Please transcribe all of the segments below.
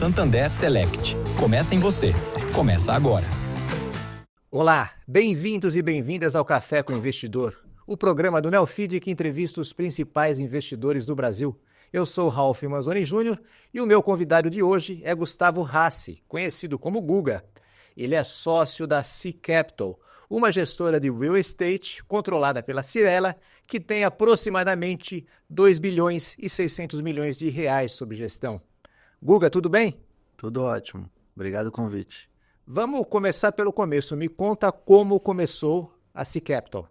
Santander Select. Começa em você. Começa agora. Olá, bem-vindos e bem-vindas ao Café com o Investidor, o programa do Neofeed que entrevista os principais investidores do Brasil. Eu sou Ralph Manzoni Jr. e o meu convidado de hoje é Gustavo Rassi, conhecido como Guga. Ele é sócio da Sea Capital, uma gestora de real estate controlada pela Cyrela, que tem aproximadamente 2 bilhões e 600 milhões de reais sob gestão. Guga, tudo bem? Tudo ótimo. Obrigado pelo convite. Vamos começar pelo começo. Me conta como começou a Sea Capital.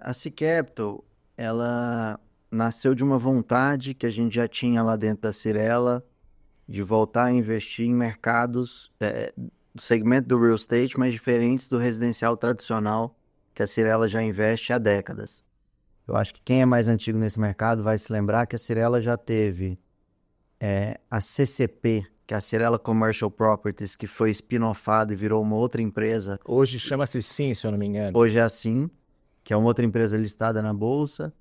A Sea Capital, ela nasceu de uma vontade que a gente já tinha lá dentro da Cyrela de voltar a investir em mercados do segmento do real estate, mas diferentes do residencial tradicional que a Cyrela já investe há décadas. Eu acho que quem é mais antigo nesse mercado vai se lembrar que a Cyrela já teve a CCP, que é a Cyrela Commercial Properties, que foi spin-offada e virou uma outra empresa. Hoje chama-se Sim, se eu não me engano. Hoje é a Sim, que é uma outra empresa listada na Bolsa.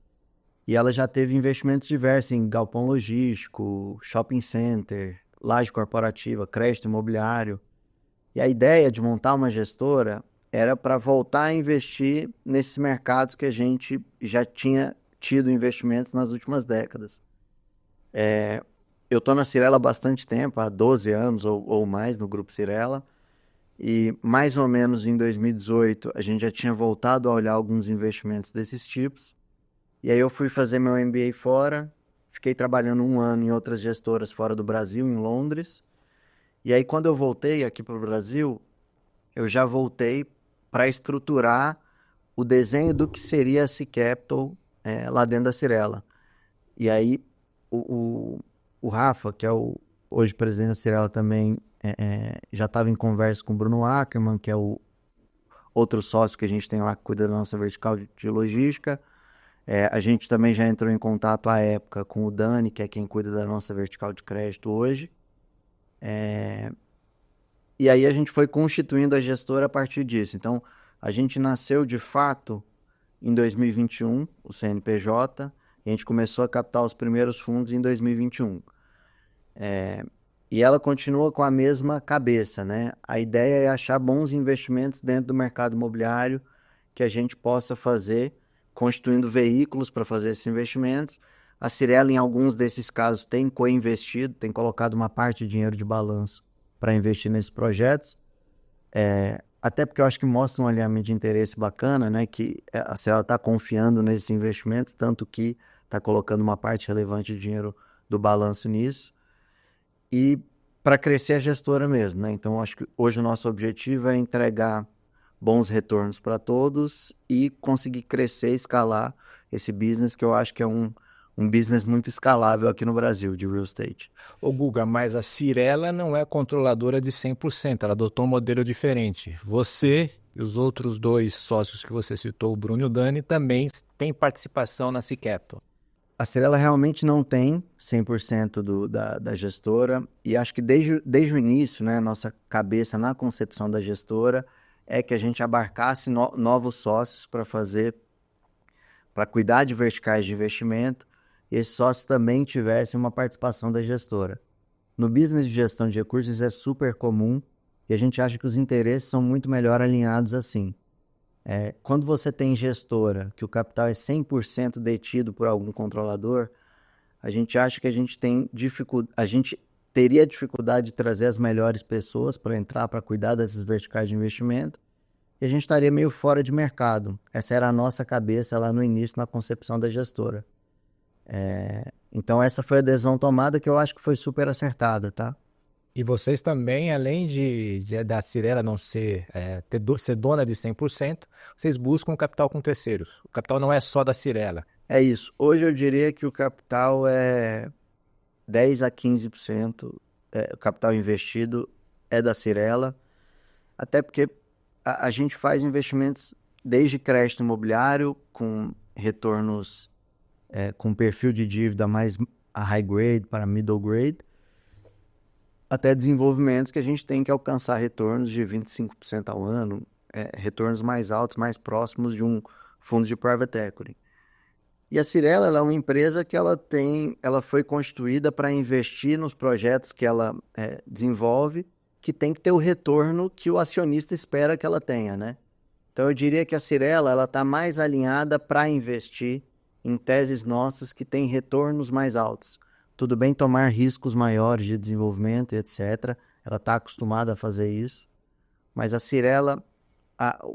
E ela já teve investimentos diversos em galpão logístico, shopping center, laje corporativa, crédito imobiliário. E a ideia de montar uma gestora era para voltar a investir nesses mercados que a gente já tinha tido investimentos nas últimas décadas. Eu estou na Cyrela há bastante tempo, há 12 anos ou mais no Grupo Cyrela, e mais ou menos em 2018 a gente já tinha voltado a olhar alguns investimentos desses tipos, e aí eu fui fazer meu MBA fora, fiquei trabalhando 1 ano em outras gestoras fora do Brasil, em Londres, e aí quando eu voltei aqui para o Brasil, eu já voltei para estruturar o desenho do que seria a Sea Capital lá dentro da Cyrela. E aí o Rafa, que é hoje presidente da Cyrela também, já estava em conversa com o Bruno Ackerman, que é o outro sócio que a gente tem lá que cuida da nossa vertical de logística. A gente também já entrou em contato à época com o Dani, que é quem cuida da nossa vertical de crédito hoje. E aí a gente foi constituindo a gestora a partir disso. Então, a gente nasceu de fato em 2021, o CNPJ, e a gente começou a captar os primeiros fundos em 2021. E ela continua com a mesma cabeça, né? A ideia é achar bons investimentos dentro do mercado imobiliário que a gente possa fazer, constituindo veículos para fazer esses investimentos. A Cyrela, em alguns desses casos, tem co-investido, tem colocado uma parte de dinheiro de balanço para investir nesses projetos. Até porque eu acho que mostra um alinhamento de interesse bacana, né? Que a Cyrela está confiando nesses investimentos, tanto que está colocando uma parte relevante de dinheiro do balanço nisso. E para crescer a gestora mesmo, né? Então, acho que hoje o nosso objetivo é entregar bons retornos para todos e conseguir crescer e escalar esse business, que eu acho que é um business muito escalável aqui no Brasil, de real estate. Ô Guga, mas a Cyrela não é controladora de 100%, ela adotou um modelo diferente. Você e os outros 2 sócios que você citou, o Bruno e o Dani, também têm participação na Sea Capital. A Cyrela realmente não tem 100% da gestora, e acho que desde o início, né, nossa cabeça na concepção da gestora é que a gente abarcasse novos sócios para cuidar de verticais de investimento, e esses sócios também tivessem uma participação da gestora. No business de gestão de recursos isso é super comum, e a gente acha que os interesses são muito melhor alinhados assim. Quando você tem gestora, que o capital é 100% detido por algum controlador, a gente acha que a gente teria dificuldade de trazer as melhores pessoas para entrar, para cuidar dessas verticais de investimento, e a gente estaria meio fora de mercado. Essa era a nossa cabeça lá no início, na concepção da gestora. Então essa foi a decisão tomada, que eu acho que foi super acertada, tá? E vocês também, além da Cyrela não ser dona de 100%, vocês buscam capital com terceiros. O capital não é só da Cyrela. É isso. Hoje eu diria que o capital é 10 a 15%, o capital investido é da Cyrela, até porque a gente faz investimentos desde crédito imobiliário, com retornos com perfil de dívida mais a high grade para middle grade, até desenvolvimentos que a gente tem que alcançar retornos de 25% ao ano, retornos mais altos, mais próximos de um fundo de private equity. E a Cyrela, ela é uma empresa que ela foi constituída para investir nos projetos que ela desenvolve, que tem que ter o retorno que o acionista espera que ela tenha, né? Então eu diria que a Cyrela, ela está mais alinhada para investir em teses nossas que têm retornos mais altos. Tudo bem tomar riscos maiores de desenvolvimento, etc. Ela está acostumada a fazer isso. Mas a Cyrela,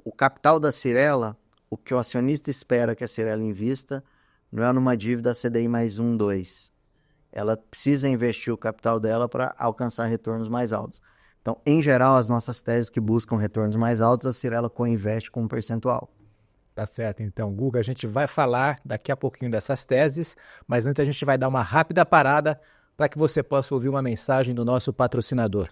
o capital da Cyrela, o que o acionista espera que a Cyrela invista, não é numa dívida CDI mais 1, 2. Ela precisa investir o capital dela para alcançar retornos mais altos. Então, em geral, as nossas teses que buscam retornos mais altos, a Cyrela co-investe com um percentual. Tá certo, então, Guga, a gente vai falar daqui a pouquinho dessas teses, mas antes a gente vai dar uma rápida parada para que você possa ouvir uma mensagem do nosso patrocinador.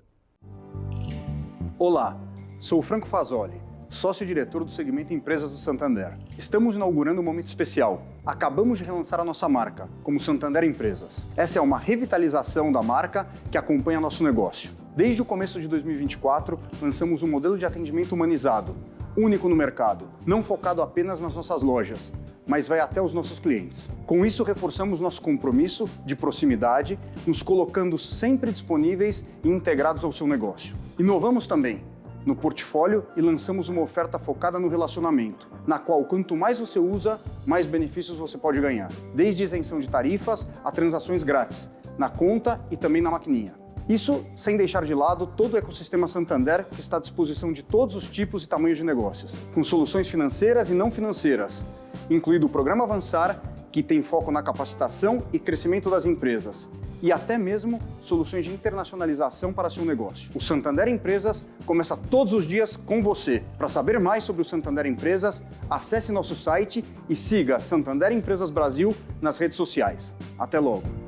Olá, sou o Franco Fasoli, sócio-diretor do segmento Empresas do Santander. Estamos inaugurando um momento especial. Acabamos de relançar a nossa marca, como Santander Empresas. Essa é uma revitalização da marca que acompanha nosso negócio. Desde o começo de 2024, lançamos um modelo de atendimento humanizado, único no mercado, não focado apenas nas nossas lojas, mas vai até os nossos clientes. Com isso, reforçamos nosso compromisso de proximidade, nos colocando sempre disponíveis e integrados ao seu negócio. Inovamos também no portfólio e lançamos uma oferta focada no relacionamento, na qual quanto mais você usa, mais benefícios você pode ganhar. Desde isenção de tarifas a transações grátis, na conta e também na maquininha. Isso sem deixar de lado todo o ecossistema Santander, que está à disposição de todos os tipos e tamanhos de negócios, com soluções financeiras e não financeiras, incluído o Programa Avançar, que tem foco na capacitação e crescimento das empresas, e até mesmo soluções de internacionalização para seu negócio. O Santander Empresas começa todos os dias com você. Para saber mais sobre o Santander Empresas, acesse nosso site e siga Santander Empresas Brasil nas redes sociais. Até logo!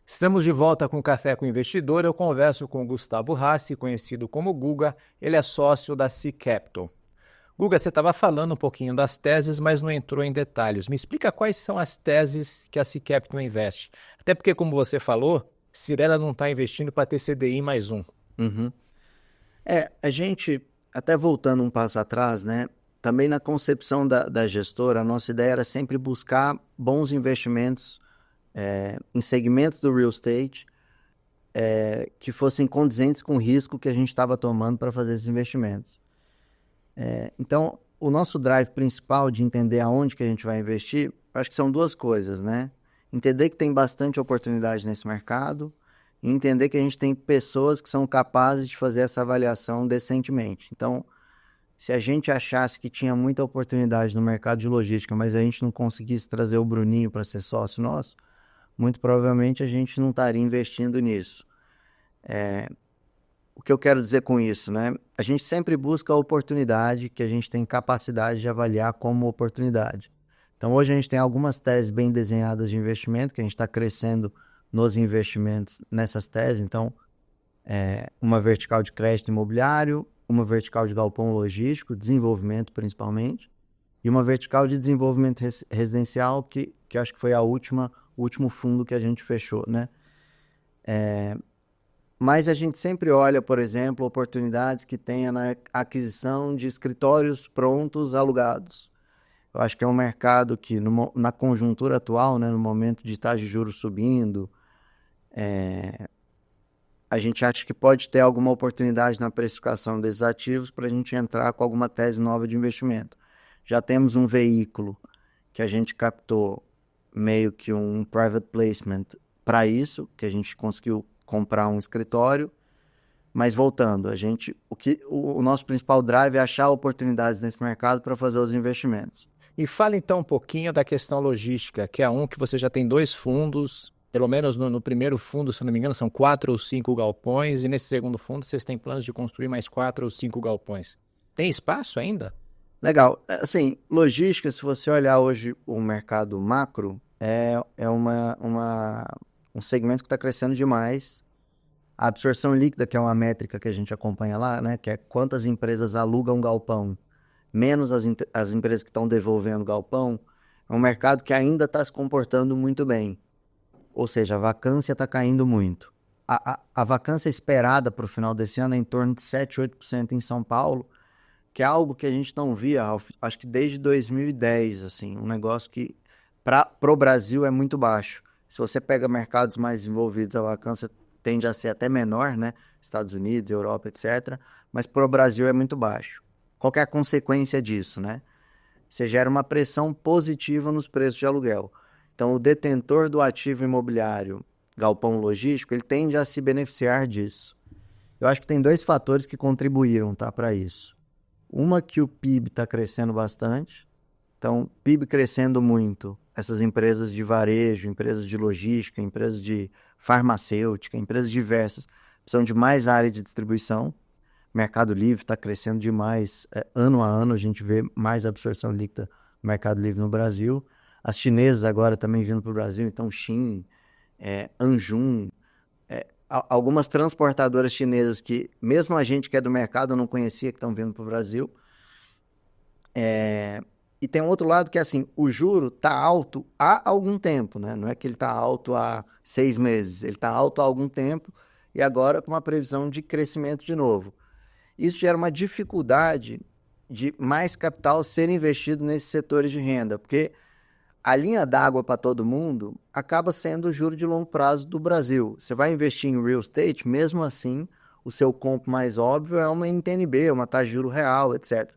Estamos de volta com o Café com o Investidor. Eu converso com o Gustavo Rassi, conhecido como Guga. Ele é sócio da C Capital. Guga, você estava falando um pouquinho das teses, mas não entrou em detalhes. Me explica quais são as teses que a C Capital investe. Até porque, como você falou, Cyrela não está investindo para ter CDI mais 1. Uhum. A gente, até voltando um passo atrás, né? Também na concepção da gestora, a nossa ideia era sempre buscar bons investimentos em segmentos do real estate que fossem condizentes com o risco que a gente estava tomando para fazer esses investimentos. Então, o nosso drive principal de entender aonde que a gente vai investir, acho que são duas coisas, né? Entender que tem bastante oportunidade nesse mercado e entender que a gente tem pessoas que são capazes de fazer essa avaliação decentemente. Então, se a gente achasse que tinha muita oportunidade no mercado de logística, mas a gente não conseguisse trazer o Bruninho para ser sócio nosso, muito provavelmente a gente não estaria investindo nisso. O que eu quero dizer com isso, né? A gente sempre busca a oportunidade que a gente tem capacidade de avaliar como oportunidade. Então, hoje a gente tem algumas teses bem desenhadas de investimento, que a gente está crescendo nos investimentos nessas teses. Então, uma vertical de crédito imobiliário, uma vertical de galpão logístico, desenvolvimento principalmente, e uma vertical de desenvolvimento residencial, que acho que foi o último fundo que a gente fechou, né? Mas a gente sempre olha, por exemplo, oportunidades que tenha na aquisição de escritórios prontos alugados. Eu acho que é um mercado que, na conjuntura atual, né, no momento de taxa de juros subindo, a gente acha que pode ter alguma oportunidade na precificação desses ativos para a gente entrar com alguma tese nova de investimento. Já temos um veículo que a gente captou meio que um private placement para isso, que a gente conseguiu comprar um escritório, mas voltando, o nosso principal drive é achar oportunidades nesse mercado para fazer os investimentos. E fala então um pouquinho da questão logística, que é que você já tem 2 fundos, pelo menos no primeiro fundo, se não me engano, são 4 ou 5 galpões, e nesse segundo fundo vocês têm planos de construir mais 4 ou 5 galpões. Tem espaço ainda? Legal. Assim, logística, se você olhar hoje o mercado macro, é um segmento que está crescendo demais. A absorção líquida, que é uma métrica que a gente acompanha lá, né, que é quantas empresas alugam galpão, menos as empresas que estão devolvendo galpão, é um mercado que ainda está se comportando muito bem. Ou seja, a vacância está caindo muito. A vacância esperada para o final desse ano é em torno de 7, 8% em São Paulo, que é algo que a gente não via, Ralf, acho que desde 2010, assim, um negócio que pro Brasil é muito baixo. Se você pega mercados mais desenvolvidos, a vacância tende a ser até menor, né? Estados Unidos, Europa, etc. Mas pro Brasil é muito baixo. Qual que é a consequência disso, né? Você gera uma pressão positiva nos preços de aluguel. Então, o detentor do ativo imobiliário, galpão logístico, ele tende a se beneficiar disso. Eu acho que tem 2 fatores que contribuíram, tá, para isso. Uma que o PIB está crescendo bastante. Então, PIB crescendo muito, essas empresas de varejo, empresas de logística, empresas de farmacêutica, empresas diversas, precisam de mais área de distribuição. Mercado Livre está crescendo demais. Ano a ano a gente vê mais absorção líquida do Mercado Livre no Brasil. As chinesas agora também vindo para o Brasil, então Shein, Anjun, algumas transportadoras chinesas que mesmo a gente que é do mercado não conhecia, que estão vindo para o Brasil. E tem um outro lado que é assim, o juro está alto há algum tempo, né? Não é que ele está alto há 6 meses, ele está alto há algum tempo e agora com uma previsão de crescimento de novo. Isso gera uma dificuldade de mais capital ser investido nesses setores de renda, porque a linha d'água para todo mundo acaba sendo o juro de longo prazo do Brasil. Você vai investir em real estate, mesmo assim, o seu compo mais óbvio é uma NTN-B, uma taxa de juro real, etc.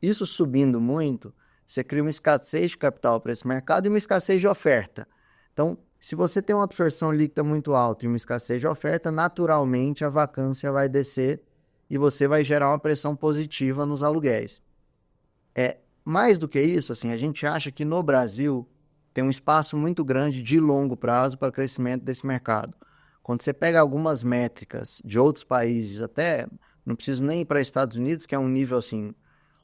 Isso subindo muito, você cria uma escassez de capital para esse mercado e uma escassez de oferta. Então, se você tem uma absorção líquida muito alta e uma escassez de oferta, naturalmente a vacância vai descer e você vai gerar uma pressão positiva nos aluguéis. Mais do que isso, assim, a gente acha que no Brasil tem um espaço muito grande de longo prazo para o crescimento desse mercado. Quando você pega algumas métricas de outros países, até não preciso nem ir para Estados Unidos, que é um nível assim,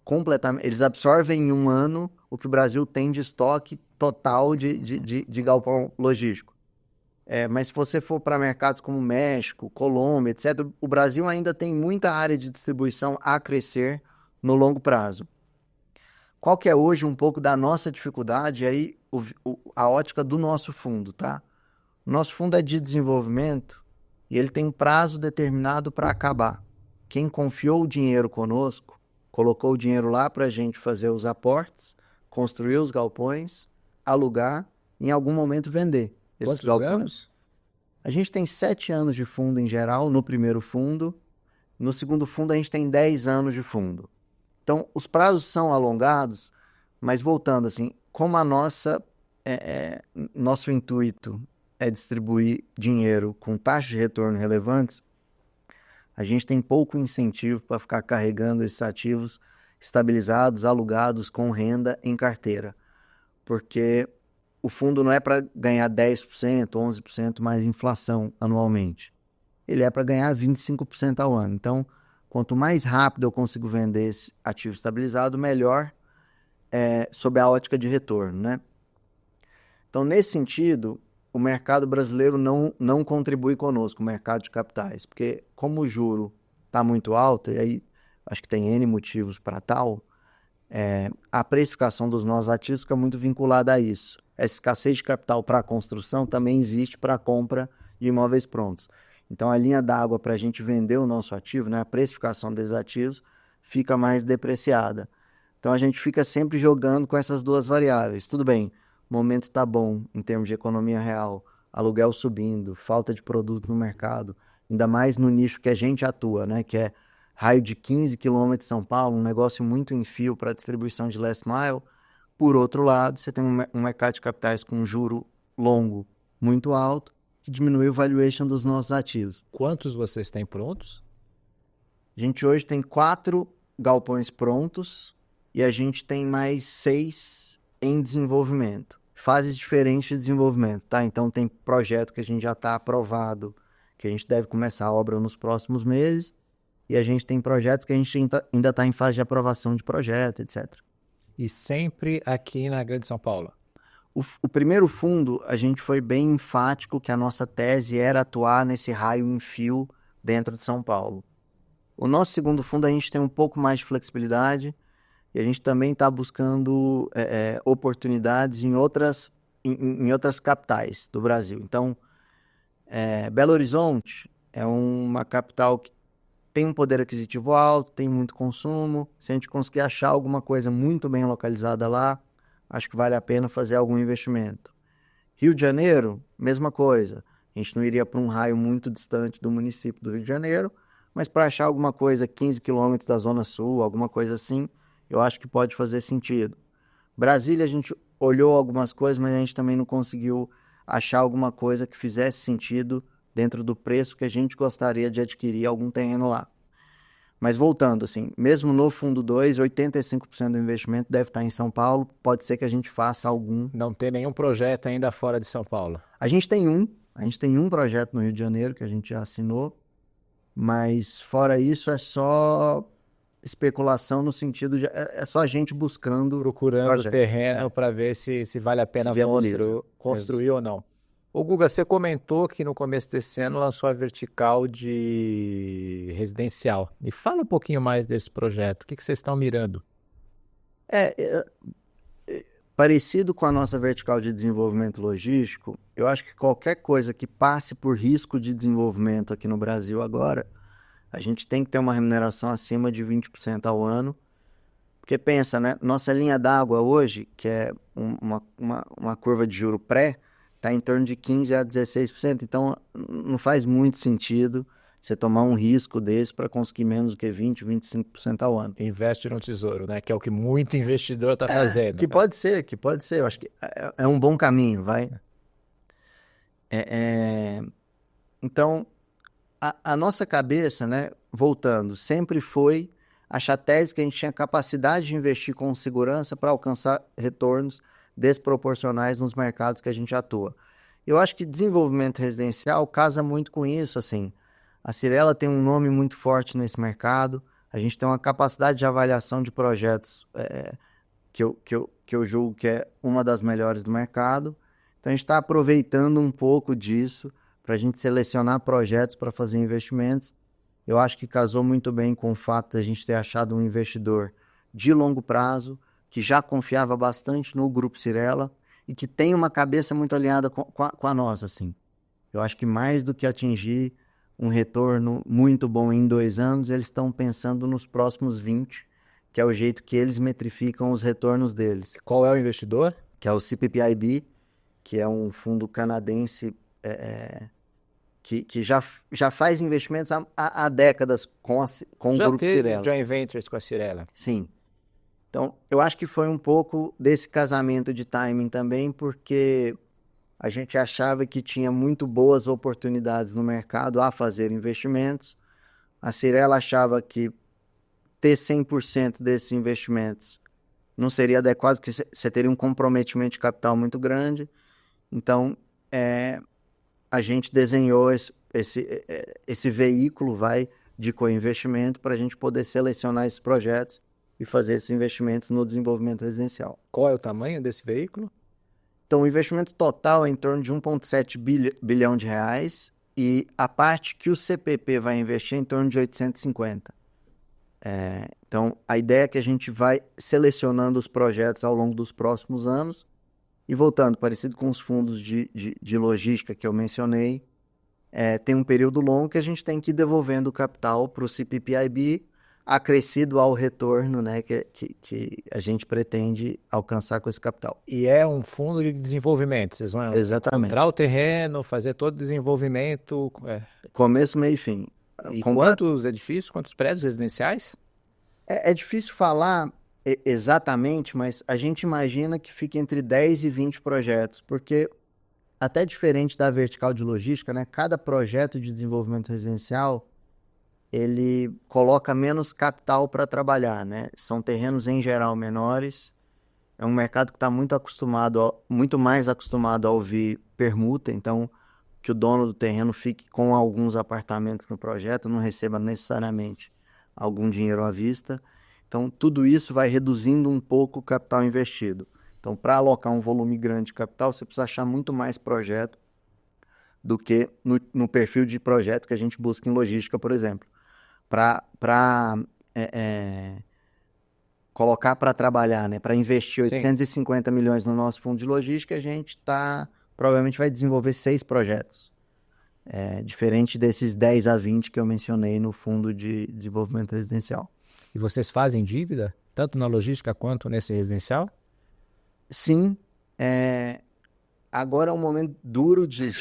completamente. Eles absorvem em um ano o que o Brasil tem de estoque total de galpão logístico. Mas se você for para mercados como México, Colômbia, etc., o Brasil ainda tem muita área de distribuição a crescer no longo prazo. Qual que é hoje um pouco da nossa dificuldade, aí a ótica do nosso fundo, tá? O nosso fundo é de desenvolvimento e ele tem um prazo determinado para acabar. Quem confiou o dinheiro conosco, colocou o dinheiro lá para a gente fazer os aportes, construir os galpões, alugar e em algum momento vender esses galpões. Anos? A gente tem 7 anos de fundo em geral no primeiro fundo. No segundo fundo a gente tem 10 anos de fundo. Então, os prazos são alongados, mas voltando assim, como nosso intuito é distribuir dinheiro com taxas de retorno relevantes, a gente tem pouco incentivo para ficar carregando esses ativos estabilizados, alugados com renda em carteira, porque o fundo não é para ganhar 10%, 11% mais inflação anualmente. Ele é para ganhar 25% ao ano. Então, quanto mais rápido eu consigo vender esse ativo estabilizado, melhor sob a ótica de retorno, né? Então, nesse sentido, o mercado brasileiro não contribui conosco, o mercado de capitais, porque como o juro está muito alto, e aí acho que tem N motivos para tal, a precificação dos nossos ativos fica muito vinculada a isso. Essa escassez de capital para a construção também existe para a compra de imóveis prontos. Então, a linha d'água para a gente vender o nosso ativo, né, a precificação desses ativos, fica mais depreciada. Então, a gente fica sempre jogando com essas duas variáveis. Tudo bem, o momento está bom em termos de economia real, aluguel subindo, falta de produto no mercado, ainda mais no nicho que a gente atua, né, que é raio de 15 km de São Paulo, um negócio muito em fio para distribuição de last mile. Por outro lado, você tem um mercado de capitais com um juro longo muito alto, que diminui o valuation dos nossos ativos. Quantos vocês têm prontos? A gente hoje tem 4 galpões prontos e a gente tem mais 6 em desenvolvimento. Fases diferentes de desenvolvimento, tá? Então tem projeto que a gente já está aprovado, que a gente deve começar a obra nos próximos meses, e a gente tem projetos que a gente ainda está em fase de aprovação de projeto, etc. E sempre aqui na Grande São Paulo? O primeiro fundo, a gente foi bem enfático que a nossa tese era atuar nesse raio em fio dentro de São Paulo. O nosso segundo fundo, a gente tem um pouco mais de flexibilidade e a gente também está buscando oportunidades em outras capitais do Brasil. Então, Belo Horizonte é uma capital que tem um poder aquisitivo alto, tem muito consumo. Se a gente conseguir achar alguma coisa muito bem localizada lá, acho que vale a pena fazer algum investimento. Rio de Janeiro, mesma coisa. A gente não iria para um raio muito distante do município do Rio de Janeiro, mas para achar alguma coisa 15 quilômetros da Zona Sul, alguma coisa assim, eu acho que pode fazer sentido. Brasília, a gente olhou algumas coisas, mas a gente também não conseguiu achar alguma coisa que fizesse sentido dentro do preço que a gente gostaria de adquirir algum terreno lá. Mas voltando, assim, mesmo no Fundo 2, 85% do investimento deve estar em São Paulo, pode ser que a gente faça algum. Não tem nenhum projeto ainda fora de São Paulo. A gente tem um projeto no Rio de Janeiro que a gente já assinou, mas fora isso é só especulação no sentido de é só a gente buscando Procurando projetos. terreno para ver se vale a pena Se viabiliza. construir ou não. Ô Guga, você comentou que no começo desse ano lançou a vertical de residencial. Me fala um pouquinho mais desse projeto. O que vocês estão mirando? Parecido com a nossa vertical de desenvolvimento logístico, eu acho que qualquer coisa que passe por risco de desenvolvimento aqui no Brasil agora, a gente tem que ter uma remuneração acima de 20% ao ano. Porque pensa, né? Nossa linha d'água hoje, que é uma curva de juro pré, está em torno de 15% a 16%. Então, não faz muito sentido você tomar um risco desse para conseguir menos do que 20%, 25% ao ano. Investe no tesouro, né? Que é o que muito investidor está fazendo. Que pode ser. Eu acho que é um bom caminho, vai. Então, a nossa cabeça, né, voltando, sempre foi achar a tese que a gente tinha capacidade de investir com segurança para alcançar retornos desproporcionais nos mercados que a gente atua. Eu acho que desenvolvimento residencial casa muito com isso, assim. A Cyrela tem um nome muito forte nesse mercado, a gente tem uma capacidade de avaliação de projetos que eu julgo que é uma das melhores do mercado. Então, a gente está aproveitando um pouco disso para a gente selecionar projetos para fazer investimentos. Eu acho que casou muito bem com o fato de a gente ter achado um investidor de longo prazo, que já confiava bastante no Grupo Cyrela e que tem uma cabeça muito alinhada com a nossa, assim. Eu acho que mais do que atingir um retorno muito bom em 2 anos, eles estão pensando nos próximos 20, que é o jeito que eles metrificam os retornos deles. Qual é o investidor? Que é o CPPIB, que é um fundo canadense que já faz investimentos há décadas com o Já Grupo teve Cyrela. joint ventures com a Cyrela. Sim. Então, eu acho que foi um pouco desse casamento de timing também, porque a gente achava que tinha muito boas oportunidades no mercado a fazer investimentos. A Cyrela achava que ter 100% desses investimentos não seria adequado, porque você teria um comprometimento de capital muito grande. Então, a gente desenhou esse veículo de co-investimento para a gente poder selecionar esses projetos e fazer esses investimentos no desenvolvimento residencial. Qual é o tamanho desse veículo? Então, o investimento total é em torno de 1,7 bilhão de reais e a parte que o CPP vai investir é em torno de 850. Então, a ideia é que a gente vai selecionando os projetos ao longo dos próximos anos e voltando, parecido com os fundos de logística que eu mencionei, tem um período longo que a gente tem que ir devolvendo o capital para o CPPIB, acrescido ao retorno, né, que a gente pretende alcançar com esse capital. E é um fundo de desenvolvimento. Vocês vão Exatamente. encontrar o terreno, fazer todo o desenvolvimento. Começo, meio e fim. E quantos edifícios, quantos prédios residenciais? É difícil falar exatamente, mas a gente imagina que fique entre 10 e 20 projetos, porque até diferente da vertical de logística, né, cada projeto de desenvolvimento residencial ele coloca menos capital para trabalhar, né? São terrenos em geral menores. É um mercado que está muito mais acostumado a ouvir permuta, então que o dono do terreno fique com alguns apartamentos no projeto, não receba necessariamente algum dinheiro à vista. Então tudo isso vai reduzindo um pouco o capital investido. Então, para alocar um volume grande de capital, você precisa achar muito mais projeto do que no perfil de projeto que a gente busca em logística, por exemplo. Para colocar para trabalhar, né? Para investir 850 milhões no nosso fundo de logística, a gente provavelmente vai desenvolver 6 projetos. diferente desses 10 a 20 que eu mencionei no Fundo de Desenvolvimento Residencial. E vocês fazem dívida, tanto na logística quanto nesse residencial? Sim, agora é um momento duro de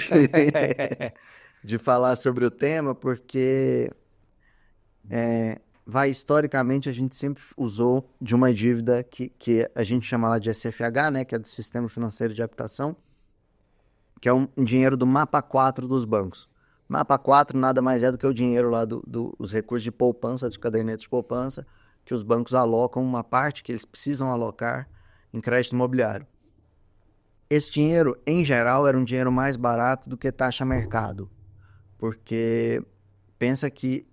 falar sobre o tema, porque historicamente a gente sempre usou de uma dívida que a gente chama lá de SFH, né, que é do Sistema Financeiro de Habitação, que é um dinheiro do Mapa 4 dos bancos. Mapa 4 nada mais é do que o dinheiro lá dos recursos de poupança, dos cadernetos de poupança, que os bancos alocam uma parte que eles precisam alocar em crédito imobiliário. Esse dinheiro, em geral, era um dinheiro mais barato do que taxa mercado, porque pensa que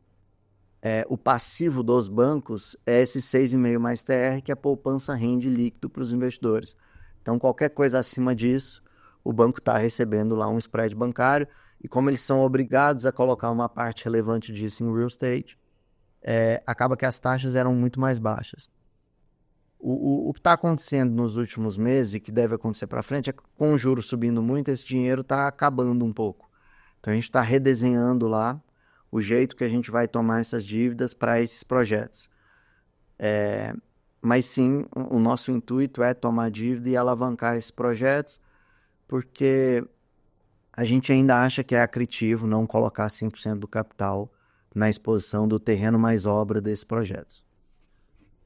o passivo dos bancos é esse 6,5 mais TR, que a poupança rende líquido para os investidores. Então, qualquer coisa acima disso, o banco está recebendo lá um spread bancário, e como eles são obrigados a colocar uma parte relevante disso em real estate, acaba que as taxas eram muito mais baixas. O que está acontecendo nos últimos meses e que deve acontecer para frente é que, com o juro subindo muito, esse dinheiro está acabando um pouco. Então, a gente está redesenhando lá o jeito que a gente vai tomar essas dívidas para esses projetos. Mas sim, o nosso intuito é tomar dívida e alavancar esses projetos, porque a gente ainda acha que é accretive não colocar 100% do capital na exposição do terreno mais obra desses projetos.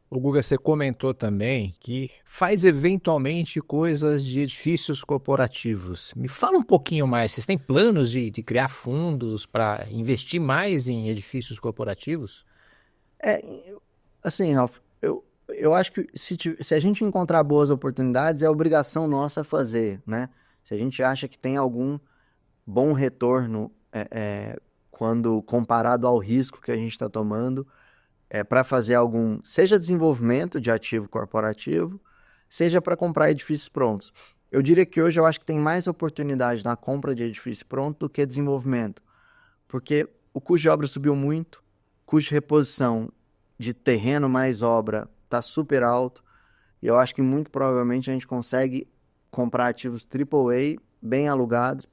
O Guga, você comentou também que faz eventualmente coisas de edifícios corporativos. Me fala um pouquinho mais, vocês têm planos de criar fundos para investir mais em edifícios corporativos? Assim, Ralf, eu acho que se a gente encontrar boas oportunidades, é obrigação nossa fazer, né? Se a gente acha que tem algum bom retorno quando comparado ao risco que a gente está tomando, para fazer algum, seja desenvolvimento de ativo corporativo, seja para comprar edifícios prontos. Eu diria que hoje eu acho que tem mais oportunidade na compra de edifício pronto do que desenvolvimento, porque o custo de obra subiu muito, o custo de reposição de terreno mais obra está super alto, e eu acho que muito provavelmente a gente consegue comprar ativos AAA bem alugados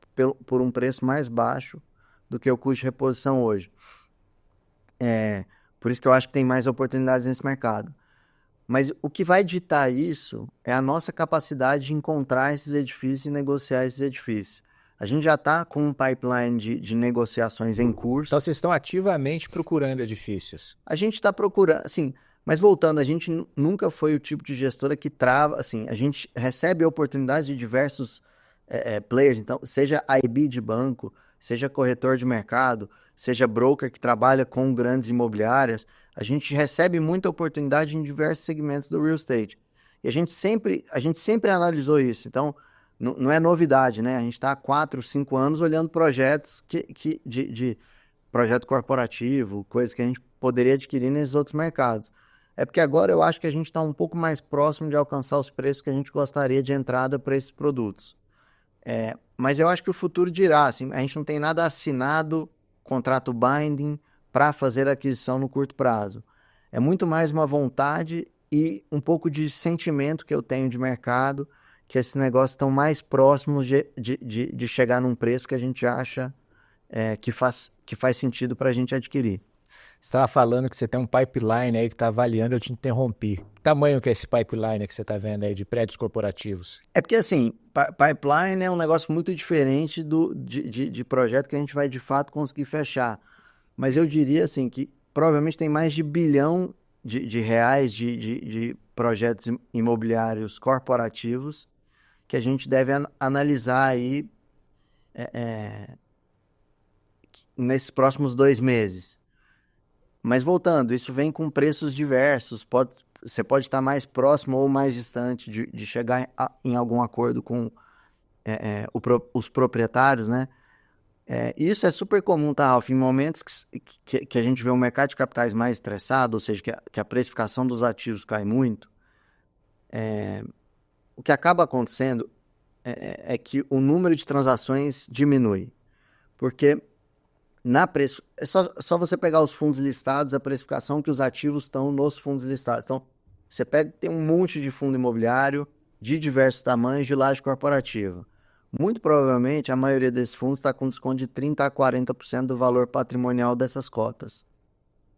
por um preço mais baixo do que o custo de reposição hoje. Por isso que eu acho que tem mais oportunidades nesse mercado. Mas o que vai ditar isso é a nossa capacidade de encontrar esses edifícios e negociar esses edifícios. A gente já está com um pipeline de negociações em curso. Então vocês estão ativamente procurando edifícios? A gente está procurando, assim, mas voltando, a gente nunca foi o tipo de gestora que trava, assim, a gente recebe oportunidades de diversos players, então, seja IB de banco, seja corretor de mercado, seja broker que trabalha com grandes imobiliárias, a gente recebe muita oportunidade em diversos segmentos do real estate. E a gente sempre analisou isso, então não é novidade, né? A gente está há 4, 5 anos olhando projetos de projeto corporativo, coisas que a gente poderia adquirir nesses outros mercados. É porque agora eu acho que a gente está um pouco mais próximo de alcançar os preços que a gente gostaria de entrada para esses produtos. Mas eu acho que o futuro dirá, assim, a gente não tem nada assinado, contrato binding, para fazer aquisição no curto prazo. É muito mais uma vontade e um pouco de sentimento que eu tenho de mercado, que esses negócios estão mais próximos de chegar num preço que a gente acha que faz sentido para a gente adquirir. Você estava falando que você tem um pipeline aí que está avaliando, eu te interrompi. Que tamanho que é esse pipeline que você está vendo aí de prédios corporativos? É porque, assim, pipeline é um negócio muito diferente de projeto que a gente vai, de fato, conseguir fechar. Mas eu diria, assim, que provavelmente tem mais de R$ 1 bilhão de reais de projetos imobiliários corporativos que a gente deve analisar aí nesses próximos 2 meses. Mas voltando, isso vem com preços diversos, você pode estar mais próximo ou mais distante de chegar em algum acordo com os proprietários, né? Isso é super comum, tá, Ralf? Em momentos que a gente vê um mercado de capitais mais estressado, ou seja, que a precificação dos ativos cai muito, o que acaba acontecendo é que o número de transações diminui, porque é só você pegar os fundos listados, a precificação que os ativos estão nos fundos listados. Então, tem um monte de fundo imobiliário de diversos tamanhos de laje corporativa. muito provavelmente a maioria desses fundos está com desconto de 30% a 40% do valor patrimonial dessas cotas.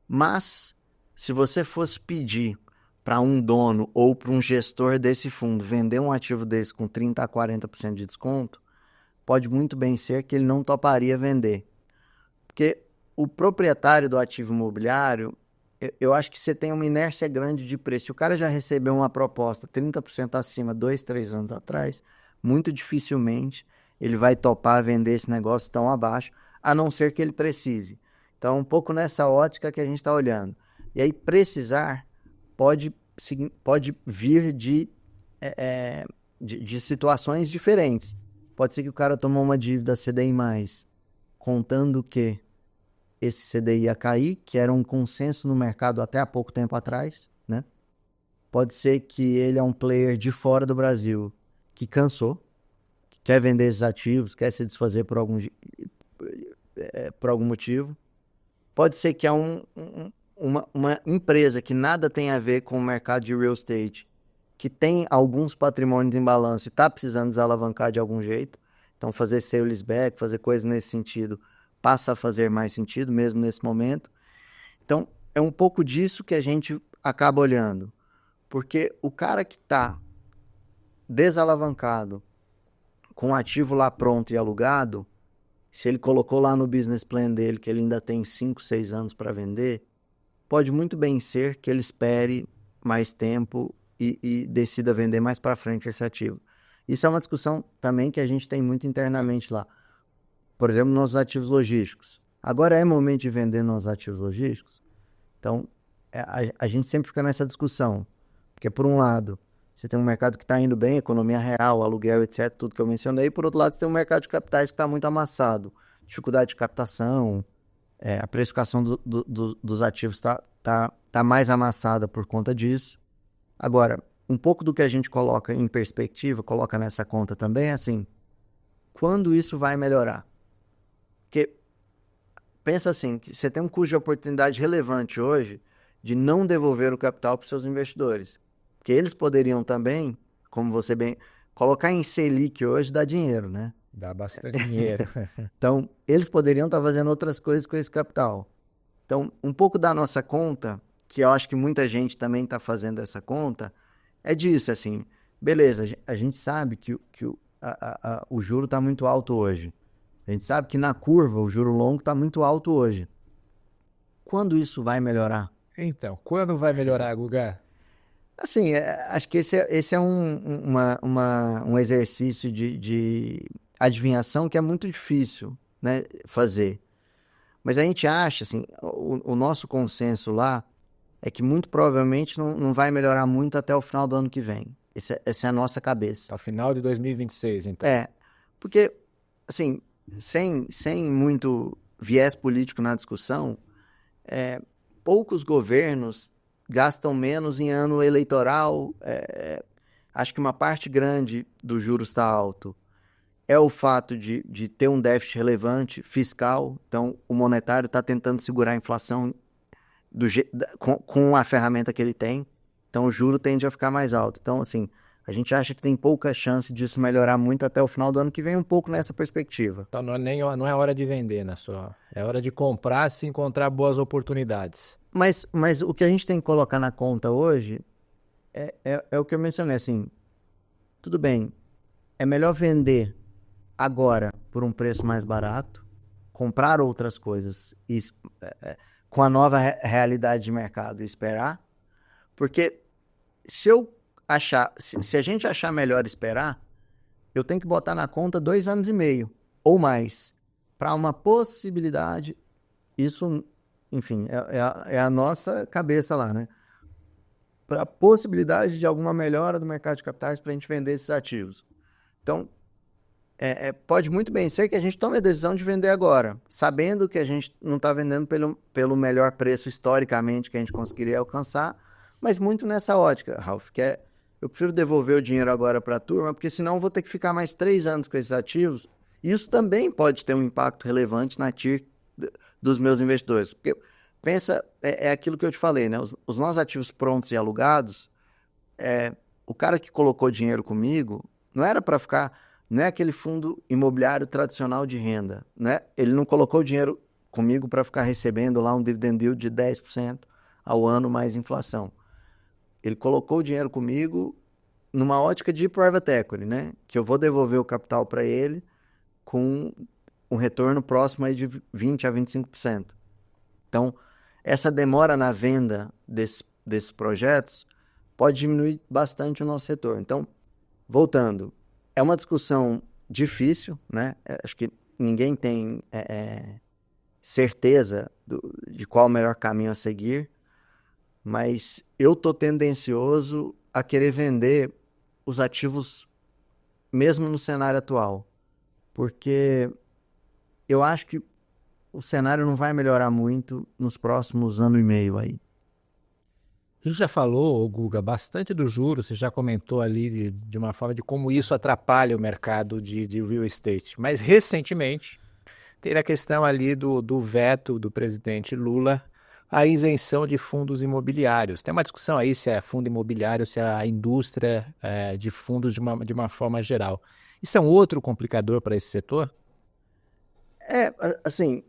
Mas, se você fosse pedir para um dono ou para um gestor desse fundo vender um ativo desse com 30% a 40% de desconto, pode muito bem ser que ele não toparia vender. Porque o proprietário do ativo imobiliário, eu acho que você tem uma inércia grande de preço. Se o cara já recebeu uma proposta 30% acima 2, 3 anos atrás, muito dificilmente ele vai topar vender esse negócio tão abaixo, a não ser que ele precise. Então, um pouco nessa ótica que a gente está olhando. E aí, precisar pode vir de situações diferentes. Pode ser que o cara tomou uma dívida CDI+, contando que esse CDI ia cair, que era um consenso no mercado até há pouco tempo atrás, né? Pode ser que ele é um player de fora do Brasil que cansou, que quer vender esses ativos, quer se desfazer por algum motivo. Pode ser que é uma empresa que nada tem a ver com o mercado de real estate, que tem alguns patrimônios em balanço e está precisando desalavancar de algum jeito. Então, fazer sale leaseback, fazer coisas nesse sentido, passa a fazer mais sentido, mesmo nesse momento. Então, é um pouco disso que a gente acaba olhando. Porque o cara que está desalavancado, com o ativo lá pronto e alugado, se ele colocou lá no business plan dele que ele ainda tem 5, 6 anos para vender, pode muito bem ser que ele espere mais tempo e decida vender mais para frente esse ativo. Isso é uma discussão também que a gente tem muito internamente lá. Por exemplo, nossos ativos logísticos. Agora é momento de vender nossos ativos logísticos? Então, a gente sempre fica nessa discussão. Porque, por um lado, você tem um mercado que está indo bem, economia real, aluguel, etc., tudo que eu mencionei. Por outro lado, você tem um mercado de capitais que está muito amassado. Dificuldade de captação, a precificação dos ativos está mais amassada por conta disso. Agora, um pouco do que a gente coloca em perspectiva, coloca nessa conta também, é assim, quando isso vai melhorar? Porque, pensa assim, que você tem um custo de oportunidade relevante hoje de não devolver o capital para os seus investidores. Porque eles poderiam também, como você bem... Colocar em Selic hoje dá dinheiro, né? Dá bastante dinheiro. Então, eles poderiam estar fazendo outras coisas com esse capital. Então, um pouco da nossa conta, que eu acho que muita gente também está fazendo essa conta, é disso, assim, beleza, a gente sabe que o juro está muito alto hoje. A gente sabe que na curva o juro longo está muito alto hoje. Quando isso vai melhorar? Então, quando vai melhorar, Guga? Assim, acho que esse é um exercício de adivinhação que é muito difícil, né, fazer. Mas a gente acha, assim, o nosso consenso lá é que muito provavelmente não vai melhorar muito até o final do ano que vem. Essa é a nossa cabeça. Ao final de 2026, então. Porque, assim, sem muito viés político na discussão, poucos governos gastam menos em ano eleitoral. Acho que uma parte grande do juros está alto é o fato de ter um déficit relevante fiscal. Então, o monetário está tentando segurar a inflação com a ferramenta que ele tem. Então, o juro tende a ficar mais alto. Então, assim, a gente acha que tem pouca chance disso melhorar muito até o final do ano que vem, um pouco nessa perspectiva. Então, não é hora de vender, é hora de comprar se encontrar boas oportunidades. Mas o que a gente tem que colocar na conta hoje é o que eu mencionei, assim, tudo bem, é melhor vender agora por um preço mais barato, comprar outras coisas com a nova realidade de mercado e esperar, porque se a gente achar melhor esperar, eu tenho que botar na conta 2 anos e meio ou mais para uma possibilidade. Isso, enfim, é a nossa cabeça lá, né? Para a possibilidade de alguma melhora do mercado de capitais para a gente vender esses ativos. Então, pode muito bem ser que a gente tome a decisão de vender agora, sabendo que a gente não está vendendo pelo melhor preço historicamente que a gente conseguiria alcançar, mas muito nessa ótica, Ralph, que eu prefiro devolver o dinheiro agora para a turma, porque senão eu vou ter que ficar mais 3 anos com esses ativos, e isso também pode ter um impacto relevante na TIR dos meus investidores. Porque, pensa, é aquilo que eu te falei, né? Os nossos ativos prontos e alugados, o cara que colocou dinheiro comigo, não era para ficar não é aquele fundo imobiliário tradicional de renda, né? Ele não colocou o dinheiro comigo para ficar recebendo lá um dividend yield de 10% ao ano mais inflação. Ele colocou o dinheiro comigo numa ótica de private equity, né? Que eu vou devolver o capital para ele com um retorno próximo aí de 20% a 25%. Então, essa demora na venda desses projetos pode diminuir bastante o nosso retorno. Então, voltando, é uma discussão difícil, né? Acho que ninguém tem certeza de qual o melhor caminho a seguir, mas eu estou tendencioso a querer vender os ativos mesmo no cenário atual, porque eu acho que o cenário não vai melhorar muito nos próximos ano e meio aí. A gente já falou, Guga, bastante do juros, você já comentou ali de uma forma de como isso atrapalha o mercado de real estate, mas recentemente teve a questão ali do veto do presidente Lula à isenção de fundos imobiliários. Tem uma discussão aí se é fundo imobiliário, se é a indústria de fundos de uma forma geral. Isso é um outro complicador para esse setor? Assim,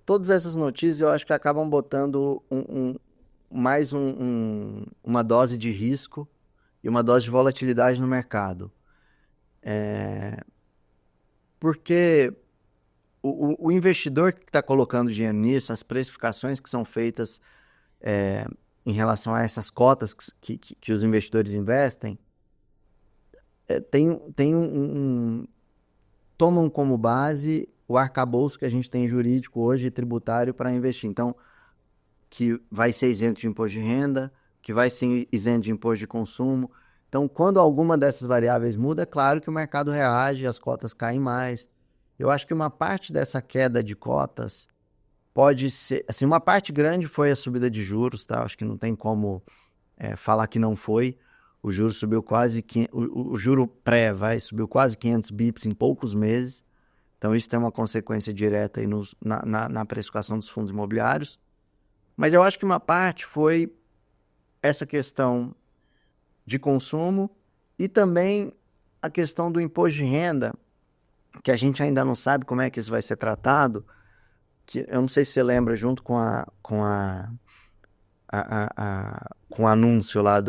todas essas notícias eu acho que acabam botando mais uma dose de risco e uma dose de volatilidade no mercado. Porque o investidor que está colocando dinheiro nisso, as precificações que são feitas em relação a essas cotas que os investidores investem, tomam como base o arcabouço que a gente tem jurídico hoje e tributário para investir. Então, que vai ser isento de imposto de renda, que vai ser isento de imposto de consumo. Então, quando alguma dessas variáveis muda, é claro que o mercado reage, as cotas caem mais. Eu acho que uma parte dessa queda de cotas pode ser... Assim, uma parte grande foi a subida de juros, tá? Acho que não tem como falar que não foi. O juro subiu quase... O juro pré subiu quase 500 bips em poucos meses. Então, isso tem uma consequência direta aí na precificação dos fundos imobiliários. Mas eu acho que uma parte foi essa questão de consumo e também a questão do imposto de renda, que a gente ainda não sabe como é que isso vai ser tratado, que eu não sei se você lembra, junto com o anúncio lá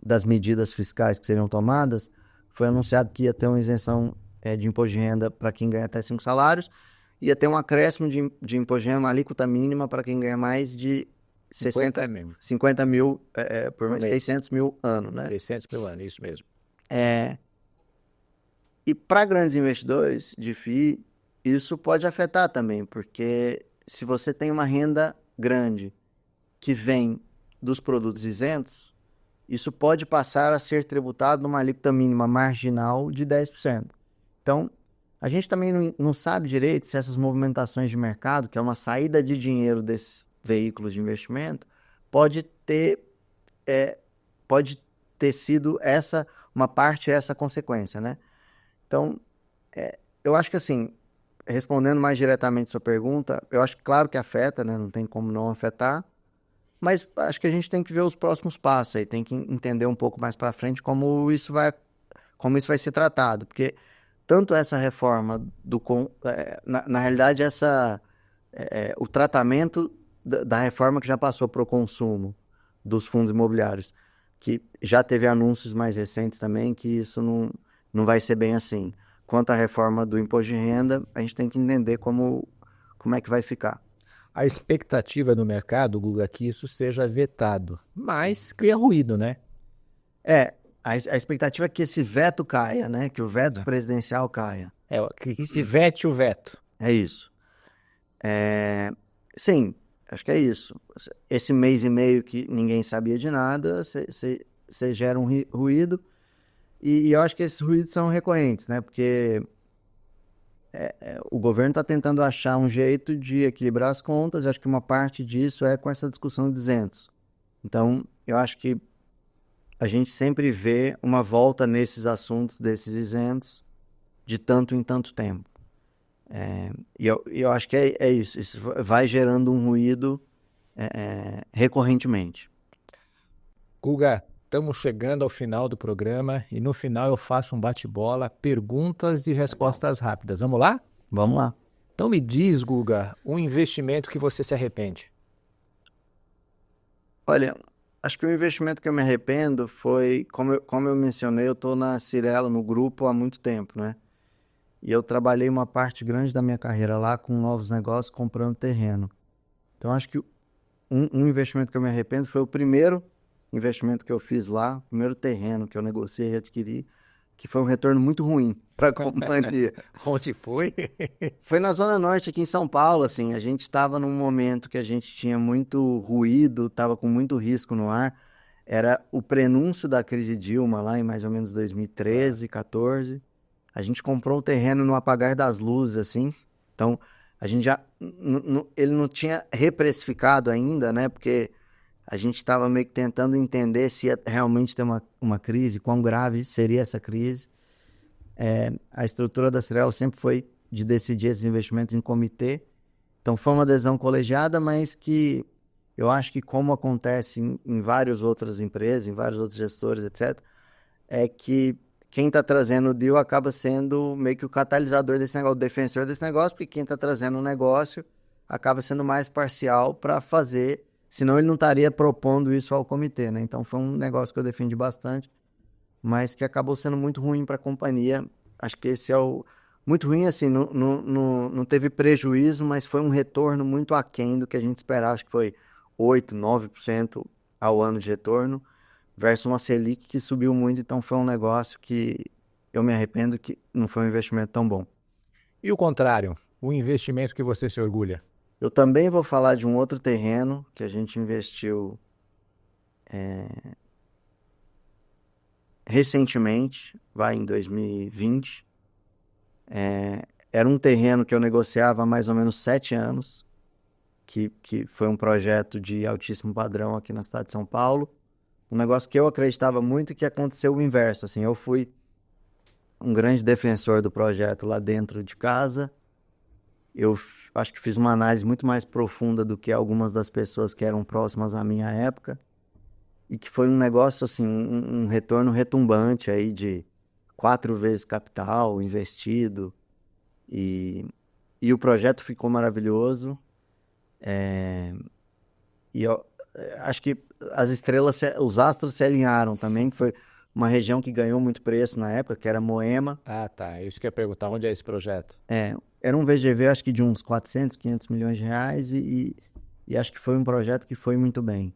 das medidas fiscais que seriam tomadas, foi anunciado que ia ter uma isenção de imposto de renda para quem ganha até 5 salários, ia ter um acréscimo de imposto de renda, uma alíquota mínima para quem ganha mais de 50 mil por mês, 600 mil ano, né? 600 mil ano, isso mesmo. E para grandes investidores de FII, isso pode afetar também, porque se você tem uma renda grande que vem dos produtos isentos, isso pode passar a ser tributado numa alíquota mínima marginal de 10%. Então, a gente também não sabe direito se essas movimentações de mercado, que é uma saída de dinheiro desses veículos de investimento, pode ter sido uma parte dessa consequência, né? Então, eu acho que assim, respondendo mais diretamente a sua pergunta, eu acho que claro que afeta, né? Não tem como não afetar, mas acho que a gente tem que ver os próximos passos aí, tem que entender um pouco mais para frente como isso vai ser tratado, porque tanto essa reforma na realidade o tratamento da reforma que já passou para o consumo dos fundos imobiliários, que já teve anúncios mais recentes também que isso não vai ser bem assim. Quanto à reforma do imposto de renda, a gente tem que entender como é que vai ficar. A expectativa do mercado, Guga, é que isso seja vetado, mas cria ruído, né? A expectativa é que esse veto caia, né? Que o veto presidencial caia. Que se vete o veto. É isso. Sim, acho que é isso. Esse mês e meio que ninguém sabia de nada, você gera um ruído, e eu acho que esses ruídos são recorrentes, né? Porque o governo está tentando achar um jeito de equilibrar as contas, e acho que uma parte disso é com essa discussão de isentos. Então, eu acho que a gente sempre vê uma volta nesses assuntos desses isentos de tanto em tanto tempo. E eu acho que é isso. Isso vai gerando um ruído recorrentemente. Guga, Estamos chegando ao final do programa e no final eu faço um bate-bola, perguntas e respostas rápidas. Vamos lá? Vamos lá. Então me diz, Guga, um investimento que você se arrepende. Olha, acho que o investimento que eu me arrependo foi, como eu mencionei, eu estou na Cyrela, no grupo, há muito tempo, né? E eu trabalhei uma parte grande da minha carreira lá com novos negócios, comprando terreno. Então, acho que um investimento que eu me arrependo foi o primeiro investimento que eu fiz lá, o primeiro terreno que eu negociei e adquiri, que foi um retorno muito ruim para a companhia. Onde foi? Foi na Zona Norte, aqui em São Paulo, assim, a gente estava num momento que a gente tinha muito ruído, estava com muito risco no ar. Era o prenúncio da crise Dilma, lá em mais ou menos 2013, 14. A gente comprou um terreno no apagar das luzes, assim. Então, a gente já... ele não tinha reprecificado ainda, né? Porque a gente estava meio que tentando entender se ia realmente ter uma crise, quão grave seria essa crise. A estrutura da Cyrela sempre foi de decidir esses investimentos em comitê. Então, foi uma decisão colegiada, mas que eu acho que, como acontece em várias outras empresas, em vários outros gestores, etc., é que quem está trazendo o deal acaba sendo meio que o catalisador desse negócio, o defensor desse negócio, porque quem está trazendo o negócio acaba sendo mais parcial para fazer, senão ele não estaria propondo isso ao comitê, né? Então, foi um negócio que eu defendi bastante, mas que acabou sendo muito ruim para a companhia. Acho que esse é o... Muito ruim, assim, não teve prejuízo, mas foi um retorno muito aquém do que a gente esperava. Acho que foi 8%, 9% ao ano de retorno, versus uma Selic que subiu muito. Então, foi um negócio que eu me arrependo que não foi um investimento tão bom. E o contrário, o investimento que você se orgulha? Eu também vou falar de um outro terreno que a gente investiu recentemente, em 2020. Era um terreno que eu negociava há mais ou menos 7 anos, que foi um projeto de altíssimo padrão aqui na cidade de São Paulo. Um negócio que eu acreditava muito que aconteceu o inverso. Assim, eu fui um grande defensor do projeto lá dentro de casa. Eu acho que fiz uma análise muito mais profunda do que algumas das pessoas que eram próximas à minha época. E que foi um negócio, assim, um retorno retumbante aí de 4 vezes capital investido. E o projeto ficou maravilhoso. E eu acho que os astros se alinharam também, que foi uma região que ganhou muito preço na época, que era Moema. Ah, tá. Isso que eu ia perguntar. Onde é esse projeto? Era um VGV, acho que de uns 400, 500 milhões de reais e acho que foi um projeto que foi muito bem.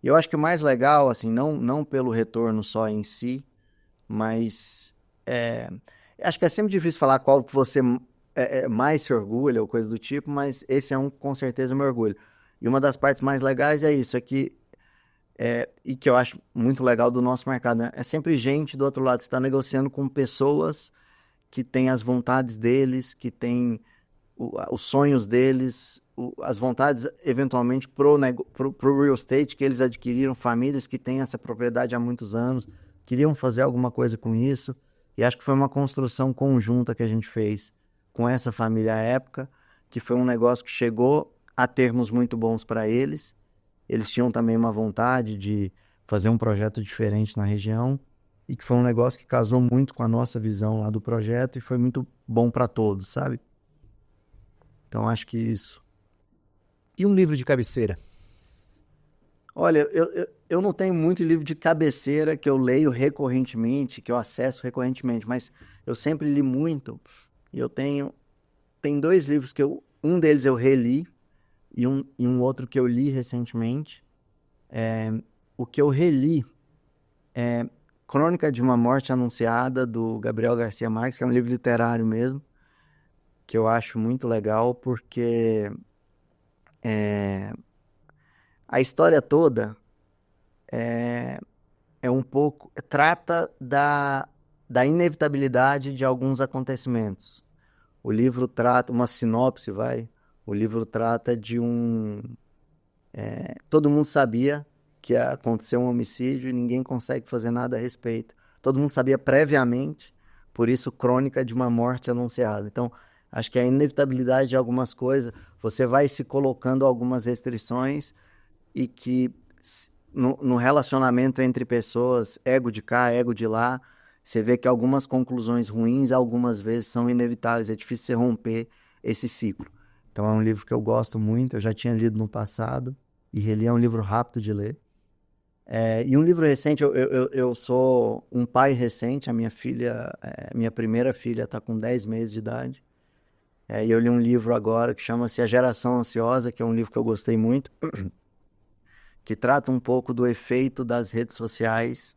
E eu acho que o mais legal, assim, não pelo retorno só em si, mas acho que é sempre difícil falar qual que você mais se orgulha ou coisa do tipo, mas esse é com certeza, o meu orgulho. E uma das partes mais legais é isso, e que eu acho muito legal do nosso mercado, né? É sempre gente do outro lado, você está negociando com pessoas que têm as vontades deles, que têm os sonhos deles, as vontades eventualmente pro real estate que eles adquiriram, famílias que têm essa propriedade há muitos anos, queriam fazer alguma coisa com isso, e acho que foi uma construção conjunta que a gente fez com essa família à época, que foi um negócio que chegou a termos muito bons para eles. Eles tinham também uma vontade de fazer um projeto diferente na região e que foi um negócio que casou muito com a nossa visão lá do projeto e foi muito bom para todos, sabe? Então, acho que isso. E um livro de cabeceira? Olha, eu não tenho muito livro de cabeceira que eu leio recorrentemente, que eu acesso recorrentemente, mas eu sempre li muito. E tem 2 livros que um deles eu reli e um outro que eu li recentemente. O que eu reli é Crônica de uma Morte Anunciada, do Gabriel Garcia Marques, que é um livro literário mesmo, que eu acho muito legal, porque a história toda um pouco... trata da inevitabilidade de alguns acontecimentos. O livro trata... uma sinopse, o livro trata de todo mundo sabia que ia acontecer um homicídio e ninguém consegue fazer nada a respeito. Todo mundo sabia previamente, por isso Crônica de uma Morte Anunciada. Então, acho que a inevitabilidade de algumas coisas, você vai se colocando algumas restrições e que no relacionamento entre pessoas, ego de cá, ego de lá, você vê que algumas conclusões ruins, algumas vezes, são inevitáveis. É difícil você romper esse ciclo. Então, é um livro que eu gosto muito. Eu já tinha lido no passado e reli. É um livro rápido de ler. E um livro recente, eu sou um pai recente. A minha filha, minha primeira filha está com 10 meses de idade. E eu li um livro agora que chama-se A Geração Ansiosa, que é um livro que eu gostei muito, que trata um pouco do efeito das redes sociais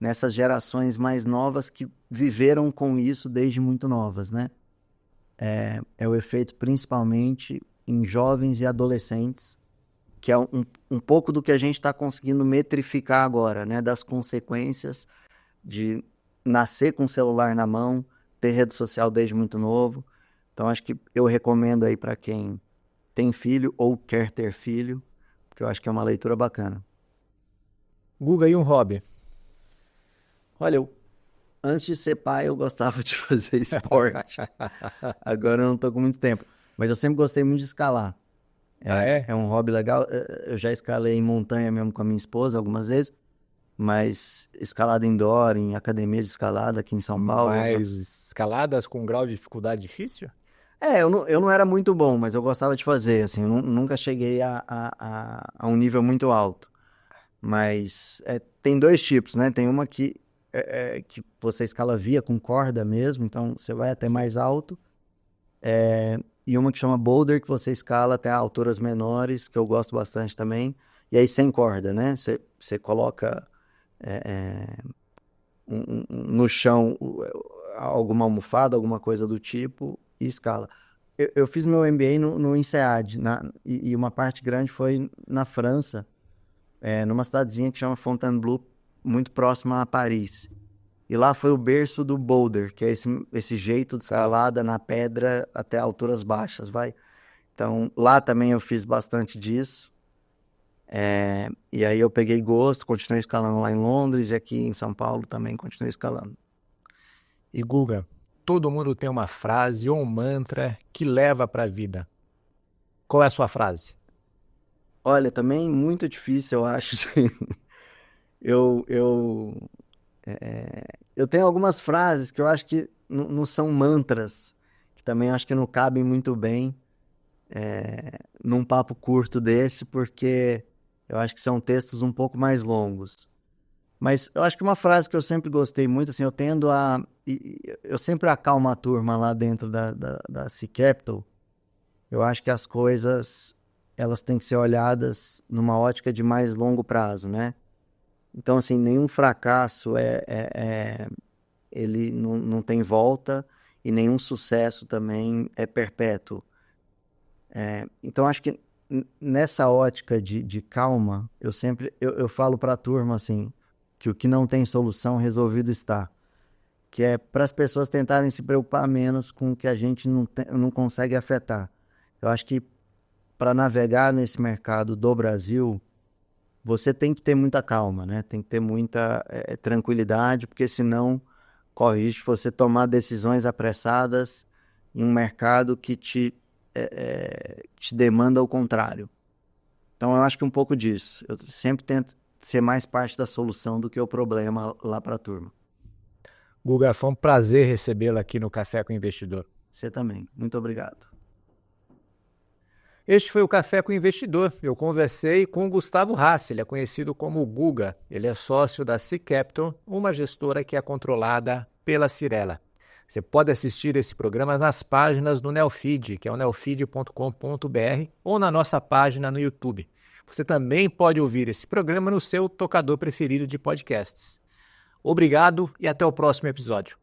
nessas gerações mais novas que viveram com isso desde muito novas, né? É o efeito principalmente em jovens e adolescentes, que é um pouco do que a gente está conseguindo metrificar agora, né? Das consequências de nascer com o celular na mão, ter rede social desde muito novo. Então, acho que eu recomendo aí para quem tem filho ou quer ter filho, porque eu acho que é uma leitura bacana. Guga, e um hobby? Olha, antes de ser pai, eu gostava de fazer esporte. Agora eu não tô com muito tempo. Mas eu sempre gostei muito de escalar. É um hobby legal. Eu já escalei em montanha mesmo com a minha esposa algumas vezes. Mas escalada indoor, em academia de escalada aqui em São Paulo. Mas escaladas com grau de dificuldade difícil? Eu não era muito bom, mas eu gostava de fazer. Assim, eu nunca cheguei a um nível muito alto. Mas tem dois tipos, né? Tem uma que você escala via com corda mesmo, então você vai até mais alto. E uma que chama boulder, que você escala até alturas menores, que eu gosto bastante também. E aí sem corda, né? Você coloca no chão alguma almofada, alguma coisa do tipo, e escala. Eu fiz meu MBA no INSEAD, e uma parte grande foi na França, numa cidadezinha que chama Fontainebleau, muito próxima a Paris. E lá foi o berço do boulder, que é esse jeito de escalada na pedra até alturas baixas, vai. Então, lá também eu fiz bastante disso. E aí eu peguei gosto, continuei escalando lá em Londres e aqui em São Paulo também continuei escalando. E Guga, todo mundo tem uma frase ou um mantra que leva para a vida. Qual é a sua frase? Olha, também muito difícil, eu acho. Eu tenho algumas frases que eu acho que não são mantras, que também acho que não cabem muito bem num papo curto desse, porque eu acho que são textos um pouco mais longos. Mas eu acho que uma frase que eu sempre gostei muito, assim, eu sempre acalmo a turma lá dentro da C Capital. Eu acho que as coisas, elas têm que ser olhadas numa ótica de mais longo prazo, né? Então, assim, nenhum fracasso ele não tem volta e nenhum sucesso também é perpétuo. Então, acho que nessa ótica de calma, eu falo para a turma, assim, que o que não tem solução resolvido está. Que é para as pessoas tentarem se preocupar menos com o que a gente não consegue afetar. Eu acho que para navegar nesse mercado do Brasil, você tem que ter muita calma, né? Tem que ter muita tranquilidade, porque senão corre risco de você tomar decisões apressadas em um mercado que te demanda o contrário. Então eu acho que um pouco disso. Eu sempre tento ser mais parte da solução do que o problema lá para a turma. Guga, foi um prazer recebê-lo aqui no Café com o Investidor. Você também. Muito obrigado. Este foi o Café com o Investidor. Eu conversei com o Gustavo Hassi, ele é conhecido como Guga. Ele é sócio da C Capital, uma gestora que é controlada pela Cirela. Você pode assistir esse programa nas páginas do Neofeed, que é o neofeed.com.br, ou na nossa página no YouTube. Você também pode ouvir esse programa no seu tocador preferido de podcasts. Obrigado e até o próximo episódio.